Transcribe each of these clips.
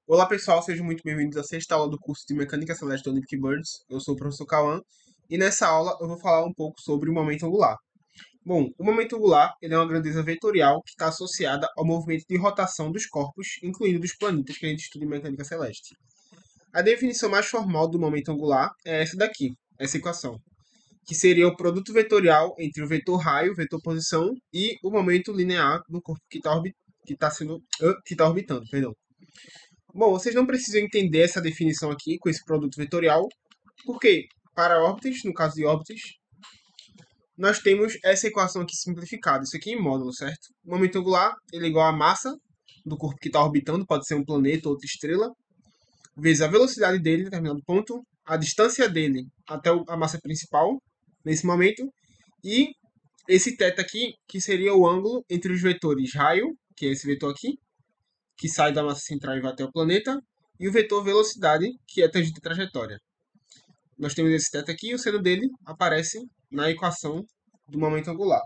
Olá pessoal, sejam muito bem-vindos à sexta aula do curso de Mecânica Celeste do Olympic Birds. Eu sou o professor Cauã e nessa aula eu vou falar um pouco sobre o momento angular. Bom, o momento angular ele é uma grandeza vetorial que está associada ao movimento de rotação dos corpos, incluindo dos planetas que a gente estuda em Mecânica Celeste. A definição mais formal do momento angular é essa daqui, essa equação, que seria o produto vetorial entre o vetor raio, vetor posição, e o momento linear do corpo que está orbitando, perdão. Bom, vocês não precisam entender essa definição aqui com esse produto vetorial, porque para órbitas, no caso de órbitas, nós temos essa equação aqui simplificada, isso aqui em módulo, certo? O momento angular ele é igual à massa do corpo que está orbitando, pode ser um planeta ou outra estrela, vezes a velocidade dele em determinado ponto, a distância dele até a massa principal, nesse momento, e esse θ aqui, que seria o ângulo entre os vetores raio, que é esse vetor aqui, que sai da massa central e vai até o planeta, e o vetor velocidade, que é tangente à trajetória. Nós temos esse θ aqui e o seno dele aparece na equação do momento angular.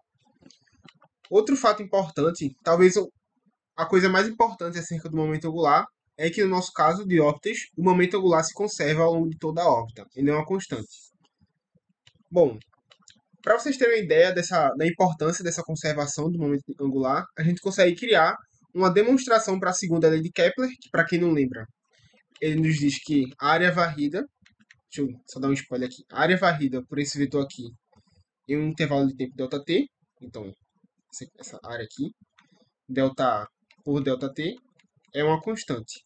Outro fato importante, talvez a coisa mais importante acerca do momento angular, é que no nosso caso de órbitas, o momento angular se conserva ao longo de toda a órbita, ele é uma constante. Bom, para vocês terem uma ideia da importância dessa conservação do momento angular, a gente consegue criar uma demonstração para a segunda lei de Kepler, que para quem não lembra, ele nos diz que a área varrida, deixa eu só dar um spoiler aqui, a área varrida por esse vetor aqui em um intervalo de tempo ΔT, então essa área aqui, ΔA por ΔT, é uma constante.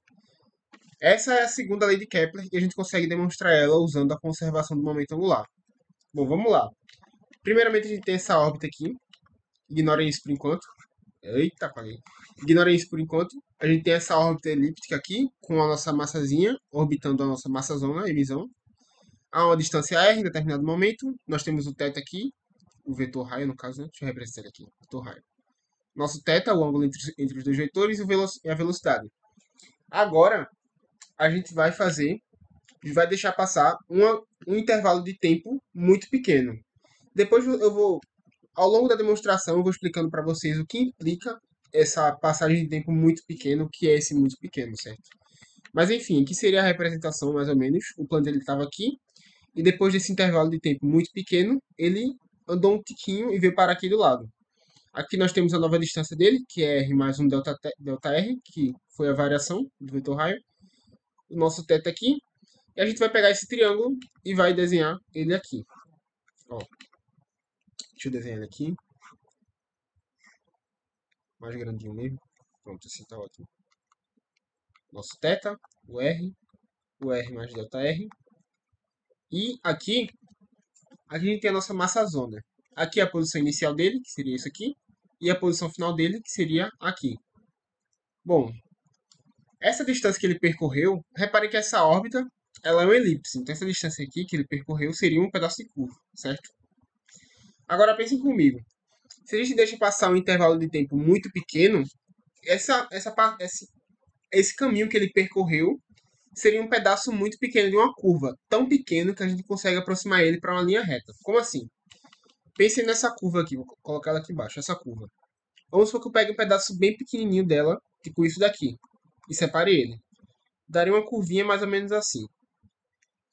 Essa é a segunda lei de Kepler e a gente consegue demonstrar ela usando a conservação do momento angular. Bom, vamos lá. Primeiramente a gente tem essa órbita aqui, ignorem isso por enquanto. Eita, apaguei. Ignorem isso por enquanto. A gente tem essa órbita elíptica aqui, com a nossa massazinha, orbitando a nossa massazona, emisão. A uma distância r em determinado momento. Nós temos o θ aqui, o vetor raio no caso, né? Deixa eu representar ele aqui, vetor raio. Nosso θ, o ângulo entre os dois vetores e a velocidade. Agora, a gente vai fazer, vai deixar passar um intervalo de tempo muito pequeno. Depois eu vou, ao longo da demonstração, eu vou explicando para vocês o que implica essa passagem de tempo muito pequeno, que é esse muito pequeno, certo? Mas enfim, que seria a representação mais ou menos. O plano dele estava aqui, e depois desse intervalo de tempo muito pequeno, ele andou um tiquinho e veio para aqui do lado. Aqui nós temos a nova distância dele, que é R mais um delta R, que foi a variação do vetor raio. O nosso θ aqui. E a gente vai pegar esse triângulo e vai desenhar ele aqui. Ó, deixa eu desenhar ele aqui. Mais grandinho mesmo. Pronto, assim tá ótimo. Nosso θ, o R mais delta R. E aqui a gente tem a nossa massazona. Aqui é a posição inicial dele, que seria isso aqui, e a posição final dele, que seria aqui. Bom, essa distância que ele percorreu, repare que essa órbita ela é uma elipse. Então essa distância aqui que ele percorreu seria um pedaço de curva, certo? Agora pensem comigo. Se a gente deixa passar um intervalo de tempo muito pequeno, esse caminho que ele percorreu seria um pedaço muito pequeno de uma curva, tão pequeno que a gente consegue aproximar ele para uma linha reta. Como assim? Pensem nessa curva aqui, vou colocar ela aqui embaixo, essa curva. Vamos supor que eu pegue um pedaço bem pequenininho dela, tipo isso daqui, e separe ele. Daria uma curvinha mais ou menos assim.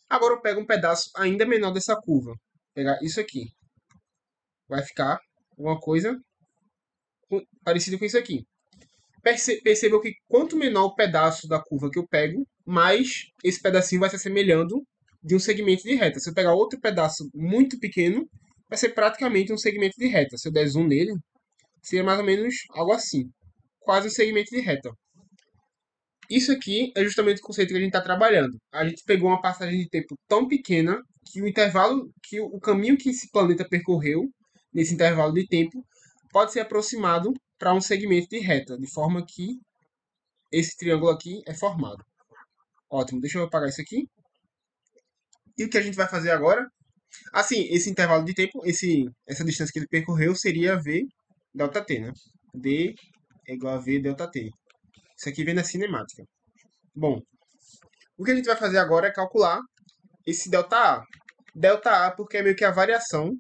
Agora eu pego um pedaço ainda menor dessa curva, vou pegar isso aqui. Vai ficar uma coisa parecida com isso aqui. Percebam que quanto menor o pedaço da curva que eu pego, mais esse pedacinho vai se assemelhando de um segmento de reta. Se eu pegar outro pedaço muito pequeno, vai ser praticamente um segmento de reta. Se eu der zoom nele, seria mais ou menos algo assim. Quase um segmento de reta. Isso aqui é justamente o conceito que a gente está trabalhando. A gente pegou uma passagem de tempo tão pequena que o intervalo, que o caminho que esse planeta percorreu nesse intervalo de tempo pode ser aproximado para um segmento de reta, de forma que esse triângulo aqui é formado. Ótimo, deixa eu apagar isso aqui. E o que a gente vai fazer agora? Assim, esse intervalo de tempo, essa distância que ele percorreu seria V delta t, né? D é igual a V delta t. Isso aqui vem na cinemática. Bom, o que a gente vai fazer agora é calcular esse delta A. Delta A porque é meio que a variação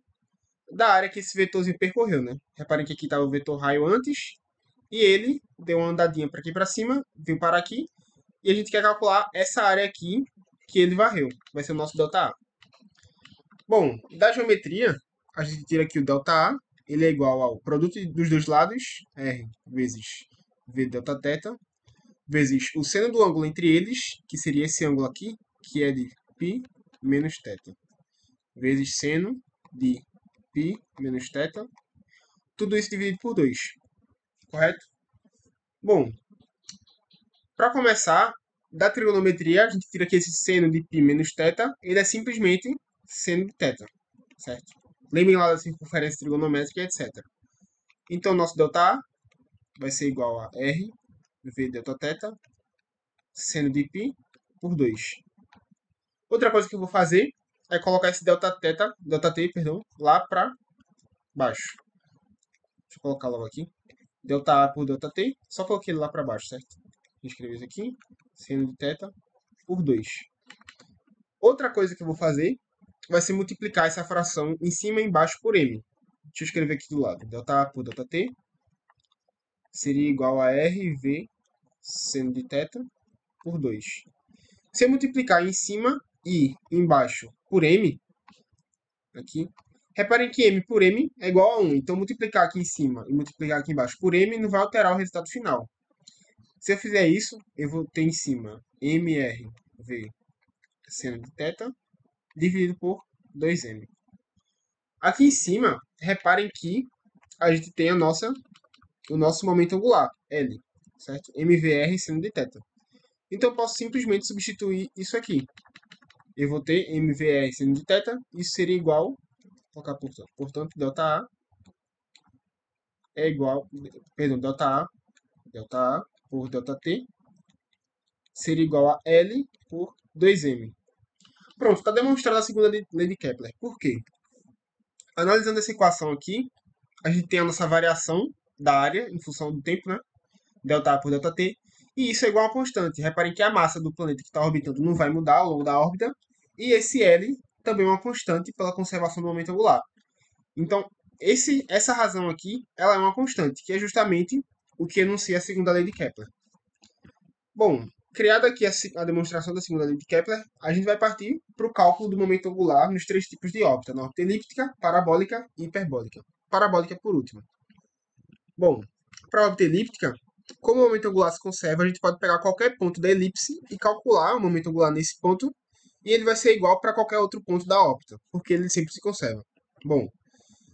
da área que esse vetorzinho percorreu, né? Reparem que aqui estava o vetor raio antes, e ele deu uma andadinha para aqui para cima, veio parar aqui, E a gente quer calcular essa área aqui que ele varreu. Vai ser o nosso ΔA. Bom, da geometria, a gente tira aqui o ΔA. Ele é igual ao produto dos dois lados, R vezes V Δθ, vezes o seno do ângulo entre eles, que seria esse ângulo aqui, que é de π menos θ, vezes seno de π menos θ, tudo isso dividido por 2, correto? Bom, para começar, da trigonometria, a gente tira aqui esse seno de π menos θ, ele é simplesmente seno de θ, certo? Lembrem lá da circunferência trigonométrica, etc. Então, nosso ΔA vai ser igual a R V Δθ, seno de π por 2. Outra coisa que eu vou fazer é colocar esse ΔT, perdão, lá para baixo. Deixa eu colocar logo aqui. ΔA por ΔT, só coloquei ele lá para baixo, certo? Vou escrever isso aqui, seno de θ por 2. Outra coisa que eu vou fazer vai ser multiplicar essa fração em cima e embaixo por m. Deixa eu escrever aqui do lado. ΔA por ΔT seria igual a RV seno de θ por 2. Se eu multiplicar em cima e embaixo por m, aqui, reparem que m por m é igual a 1. Então, multiplicar aqui em cima e multiplicar aqui embaixo por m não vai alterar o resultado final. Se eu fizer isso, eu vou ter em cima mrv seno de θ dividido por 2m. Aqui em cima, reparem que a gente tem o nosso momento angular, L, certo? mvr seno de θ. Então, eu posso simplesmente substituir isso aqui. Eu vou ter mvr seno de θ, isso seria igual, vou colocar portanto, ΔA é igual, perdão, ΔA por ΔT seria igual a L por 2m. Pronto, está demonstrada a segunda lei de Kepler. Por quê? Analisando essa equação aqui, a gente tem a nossa variação da área em função do tempo, né? ΔA por ΔT, e isso é igual a constante. Reparem que a massa do planeta que está orbitando não vai mudar ao longo da órbita, e esse L também é uma constante pela conservação do momento angular. Então, essa razão aqui, ela é uma constante, que é justamente o que enuncia a segunda lei de Kepler. Bom, criada aqui a demonstração da segunda lei de Kepler, a gente vai partir para o cálculo do momento angular nos três tipos de órbita, na órbita elíptica, parabólica e hiperbólica. Parabólica por último. Bom, para a órbita elíptica, como o momento angular se conserva, a gente pode pegar qualquer ponto da elipse e calcular o momento angular nesse ponto, e ele vai ser igual para qualquer outro ponto da órbita, porque ele sempre se conserva. Bom,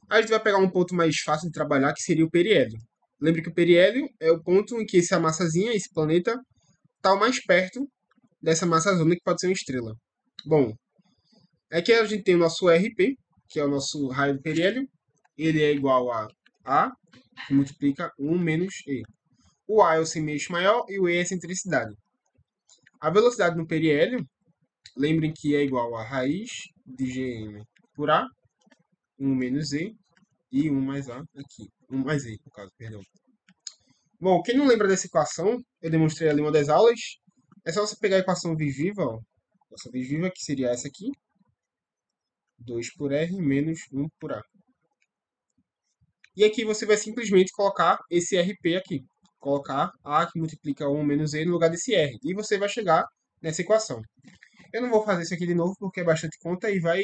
a gente vai pegar um ponto mais fácil de trabalhar, que seria o periélio. Lembre que o periélio é o ponto em que essa massazinha, esse planeta, está o mais perto dessa massazona, que pode ser uma estrela. Bom, aqui a gente tem o nosso RP, que é o nosso raio do periélio. Ele é igual a, que multiplica 1 menos E. O A é o semi-eixo maior e o E é a excentricidade. A velocidade no periélio, lembrem que é igual a raiz de Gm por A, 1 menos E, e 1 mais A aqui. 1 mais E, no caso, perdão. Bom, quem não lembra dessa equação, eu demonstrei ali em uma das aulas, é só você pegar a equação visviva, ó. Nossa visviva, que seria essa aqui. 2 por R menos 1 por A. E aqui você vai simplesmente colocar esse RP aqui. Colocar A que multiplica 1 menos E no lugar desse R. E você vai chegar nessa equação. Eu não vou fazer isso aqui de novo porque é bastante conta e vai,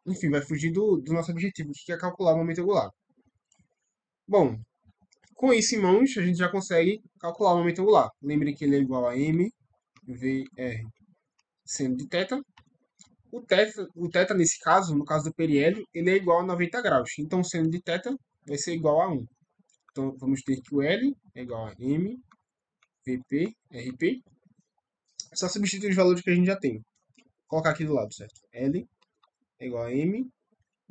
enfim, vai fugir do nosso objetivo, que é calcular o momento angular. Bom, com isso em mãos, a gente já consegue calcular o momento angular. Lembrem que ele é igual a mvr seno de θ. O θ, nesse caso, no caso do periélio, ele é igual a 90 graus. Então, o seno de θ vai ser igual a 1. Então, vamos ter que o L é igual a m, vp, rp. Só substituir os valores que a gente já tem. Vou colocar aqui do lado, certo? L é igual a m.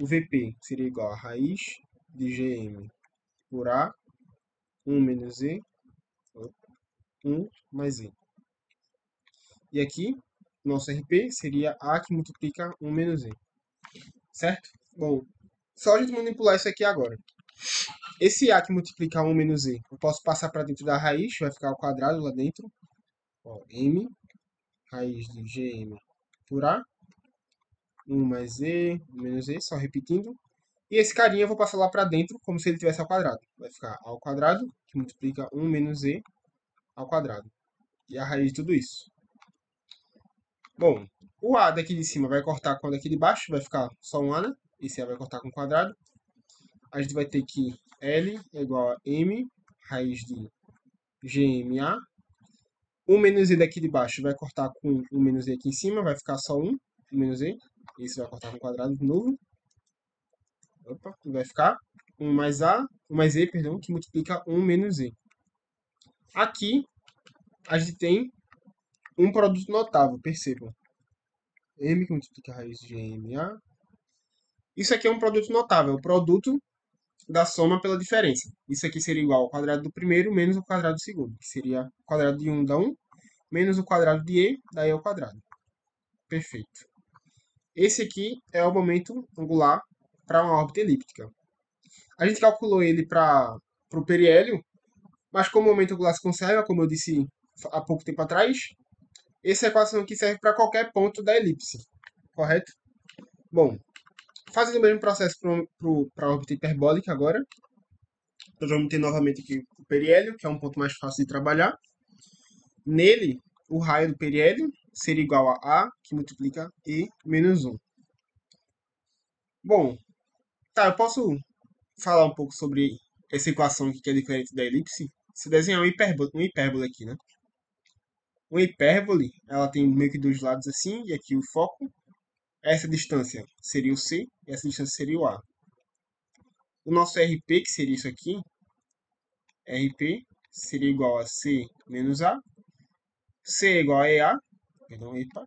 O vp seria igual a raiz de gm por a, 1 menos e, 1 mais e. E aqui, nosso RP seria A que multiplica 1 menos E. Certo? Bom, só a gente manipular isso aqui agora. Esse A que multiplica 1 menos E, eu posso passar para dentro da raiz, vai ficar ao quadrado lá dentro. Ó, M, raiz de GM por A. 1 mais E, 1 menos E, só repetindo. E esse carinha eu vou passar lá para dentro, como se ele tivesse ao quadrado. Vai ficar ao quadrado, que multiplica 1 menos E ao quadrado. E a raiz de tudo isso. Bom, o A daqui de cima vai cortar com o daqui de baixo, vai ficar só um A, né? Esse A vai cortar com o quadrado. A gente vai ter que L é igual a M, raiz de GMA. O menos E daqui de baixo vai cortar com o menos E aqui em cima, vai ficar só um, o menos E. Esse vai cortar com o quadrado de novo. Opa, vai ficar 1 mais A, 1 mais E, perdão, que multiplica 1 menos E. Aqui, a gente tem um produto notável, percebam. M que multiplica a raiz de GMA. Isso aqui é um produto notável, o produto da soma pela diferença. Isso aqui seria igual ao quadrado do primeiro menos o quadrado do segundo, que seria o quadrado de 1 dá 1, menos o quadrado de E dá E ao quadrado. Perfeito. Esse aqui é o momento angular para uma órbita elíptica. A gente calculou ele para o periélio, mas como o momento angular se conserva, como eu disse há pouco tempo atrás, essa equação aqui serve para qualquer ponto da elipse, correto? Bom, fazendo o mesmo processo para a órbita hiperbólica agora, nós vamos ter novamente aqui o periélio, que é um ponto mais fácil de trabalhar. Nele, o raio do periélio seria igual a A, que multiplica E menos 1. Bom, tá, eu posso falar um pouco sobre essa equação aqui que é diferente da elipse? Se desenhar uma hipérbole aqui, né? Uma hipérbole, ela tem meio que dois lados assim, e aqui o foco. Essa distância seria o C, e essa distância seria o A. O nosso RP, que seria isso aqui, RP seria igual a C menos A. C é igual a EA, perdão, epa.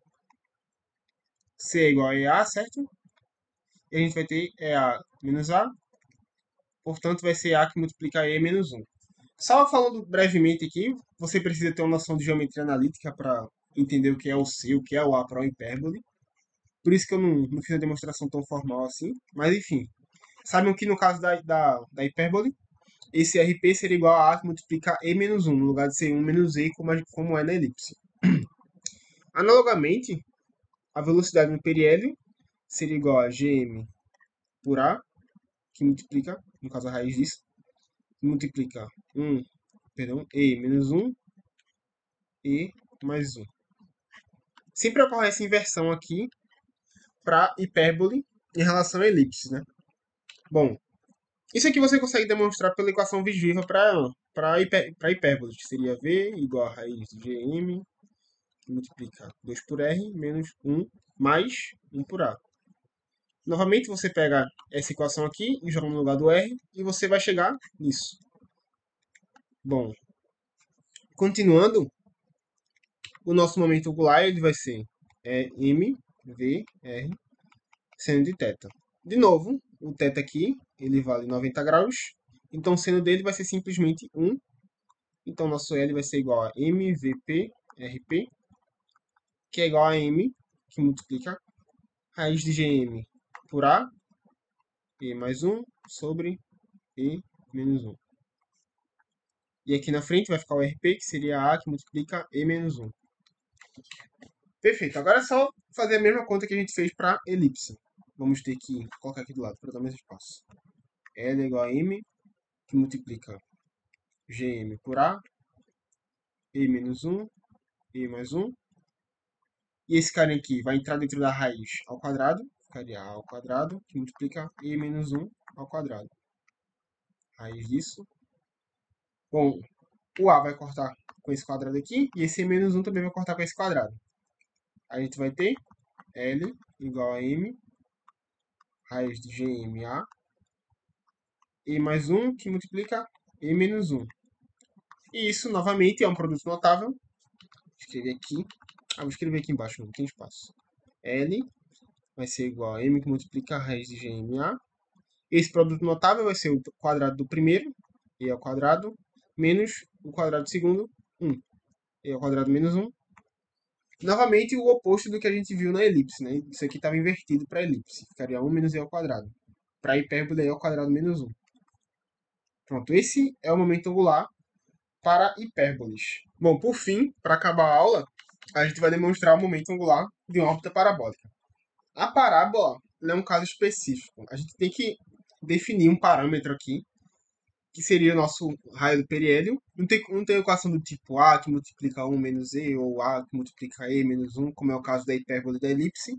C é igual a EA, certo? E a gente vai ter EA menos A, portanto vai ser A que multiplica E menos 1. Só falando brevemente aqui, você precisa ter uma noção de geometria analítica para entender o que é o C, o que é o A para uma hipérbole. Por isso que eu não fiz a demonstração tão formal assim. Mas enfim, sabem que no caso da hipérbole, esse RP seria igual a que multiplica E menos 1, no lugar de ser 1 menos E, como é na elipse. Analogamente, a velocidade no periélio seria igual a GM por A, que multiplica, no caso a raiz disso, que multiplica 1, perdão, E menos 1, E mais 1. Sempre ocorre essa inversão aqui para hipérbole em relação à elipse, né? Bom, isso aqui você consegue demonstrar pela equação visível para hipérbole, que seria V igual a raiz de GM, que multiplica 2 por R, menos 1, mais 1 por A. Novamente, você pega essa equação aqui e joga no lugar do R, e você vai chegar nisso. Bom, continuando, o nosso momento angular ele vai ser M, V, R, seno de θ. De novo, o θ aqui ele vale 90 graus, então o seno dele vai ser simplesmente 1. Então, nosso L vai ser igual a MVP RP, que é igual a M, que multiplica raiz de GM por A, E mais 1, sobre E menos 1. E aqui na frente vai ficar o RP, que seria A, que multiplica E menos 1. Perfeito. Agora é só fazer a mesma conta que a gente fez para elipse. Vamos ter que colocar aqui do lado para dar mais espaço. L é igual a M, que multiplica GM por A, E menos 1, E mais 1. E esse carinha aqui vai entrar dentro da raiz ao quadrado, ficaria A ao quadrado, que multiplica E menos 1 ao quadrado. Raiz disso. Bom, o A vai cortar com esse quadrado aqui, e esse E menos 1 também vai cortar com esse quadrado. A gente vai ter L igual a M, raiz de GMA, E mais 1, que multiplica E menos 1. E isso, novamente, é um produto notável. Vou escrever aqui. Vou escrever aqui embaixo, não tem espaço. L vai ser igual a M, que multiplica a raiz de GMA. Esse produto notável vai ser o quadrado do primeiro, E ao quadrado, menos o quadrado do segundo, 1. E ao quadrado menos 1. Novamente, o oposto do que a gente viu na elipse, né? Isso aqui estava invertido para a elipse. Ficaria 1 menos E ao quadrado. Para a hipérbole, E ao quadrado menos 1. Pronto, esse é o momento angular para hipérboles. Bom, por fim, para acabar a aula, a gente vai demonstrar o momento angular de uma órbita parabólica. A parábola é um caso específico. A gente tem que definir um parâmetro aqui que seria o nosso raio do periélio. Não tem equação do tipo A que multiplica 1 menos E, ou A que multiplica E menos 1, como é o caso da hipérbole da elipse,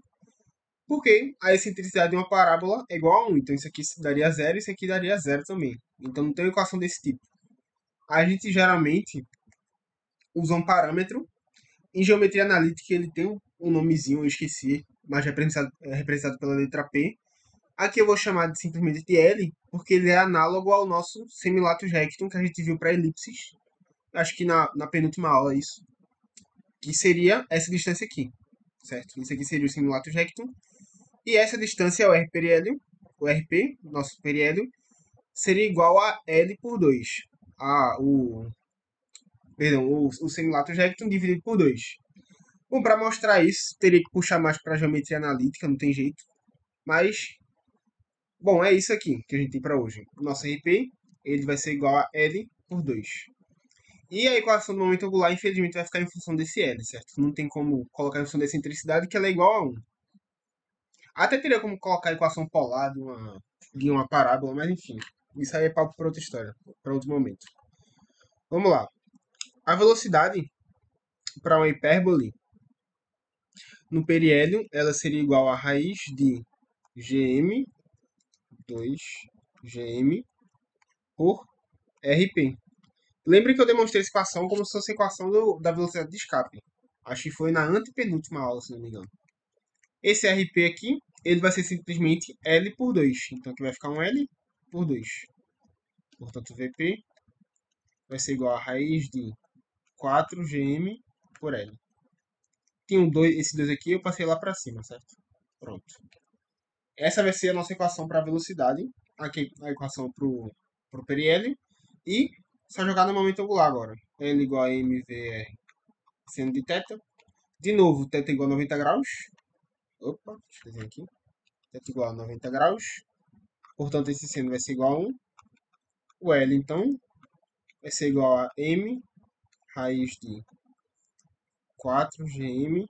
porque a excentricidade de uma parábola é igual a 1. Então isso aqui daria zero, isso aqui daria zero também. Então não tem equação desse tipo. A gente geralmente usa um parâmetro. Em geometria analítica ele tem um nomezinho, eu esqueci, mas é representado pela letra P. Aqui eu vou chamar simplesmente de L, porque ele é análogo ao nosso semilatus rectum que a gente viu para elipses. Acho que na penúltima aula isso. Que seria essa distância aqui, certo? Isso aqui seria o semilatus rectum. E essa distância é o R periélio, o RP, nosso periélio, seria igual a L por 2. Perdão, o semilatus rectum dividido por 2. Bom, para mostrar isso, teria que puxar mais para a geometria analítica, não tem jeito. Mas, bom, é isso aqui que a gente tem para hoje. O nosso RP, ele vai ser igual a L por 2. E a equação do momento angular, infelizmente, vai ficar em função desse L, certo? Não tem como colocar em função da excentricidade, que ela é igual a 1. Até teria como colocar a equação polar de uma parábola, mas enfim. Isso aí é papo para outra história, para outro momento. Vamos lá. A velocidade para uma hipérbole no periélio, ela seria igual a raiz de Gm, 2Gm, por Rp. Lembre que eu demonstrei essa equação como se fosse a equação da velocidade de escape. Acho que foi na antepenúltima aula, se não me engano. Esse Rp aqui, ele vai ser simplesmente L por 2. Então aqui vai ficar um L por 2. Portanto, Vp vai ser igual a raiz de 4Gm por L. Tem esse 2 aqui, eu passei lá para cima, certo? Pronto. Essa vai ser a nossa equação para a velocidade. Aqui a equação para o periélio. E só jogar no momento angular agora. L igual a mvr seno de θ. De novo, θ igual a 90 graus. Opa, deixa eu desenhar aqui. θ igual a 90 graus. Portanto, esse seno vai ser igual a 1. O L, então, vai ser igual a m raiz de 4Gm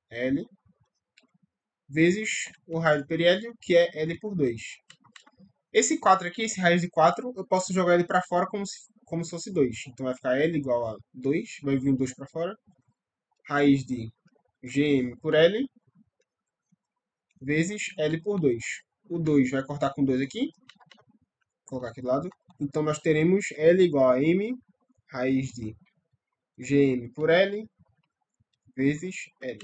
L vezes o raio do periélio, que é L por 2. Esse 4 aqui, esse raiz de 4, eu posso jogar ele para fora como se fosse 2. Então vai ficar L igual a 2, vai vir um 2 para fora. Raiz de Gm por L vezes L por 2. O 2 vai cortar com 2 aqui. Vou colocar aqui do lado. Então nós teremos L igual a M raiz de Gm por L vezes L.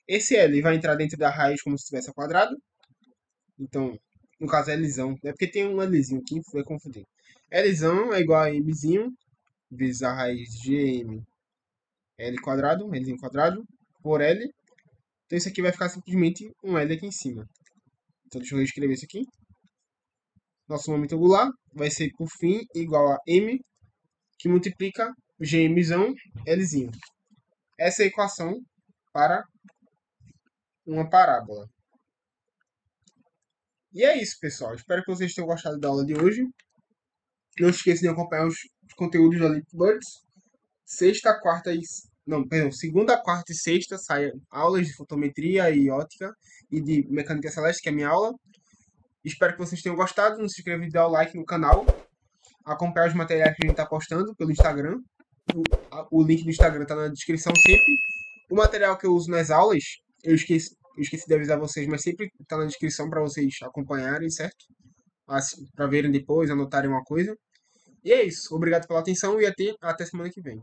Esse L vai entrar dentro da raiz como se estivesse ao quadrado. Então, no caso é Lzão. É porque tem um Lzinho aqui, vai confundir. Lzão é igual a Mzinho vezes a raiz de Gm L quadrado, Lzinho quadrado, por L. Então isso aqui vai ficar simplesmente um L aqui em cima. Então deixa eu reescrever isso aqui. Nosso momento angular vai ser, por fim, igual a M, que multiplica Gmzão Lzinho. Essa é a equação para uma parábola. E é isso, pessoal. Espero que vocês tenham gostado da aula de hoje. Não esqueça de acompanhar os conteúdos da Leapbirds. Sexta, quarta e... Não, perdão. Segunda, quarta e sexta saem aulas de fotometria e ótica e de mecânica celeste, que é a minha aula. Espero que vocês tenham gostado. Não se inscreva e dê o like no canal. Acompanhar os materiais que a gente está postando pelo Instagram. O link do Instagram está na descrição sempre. O material que eu uso nas aulas, eu esqueci de avisar vocês, mas sempre está na descrição para vocês acompanharem, certo? Para verem depois, anotarem uma coisa. E é isso. Obrigado pela atenção e até semana que vem.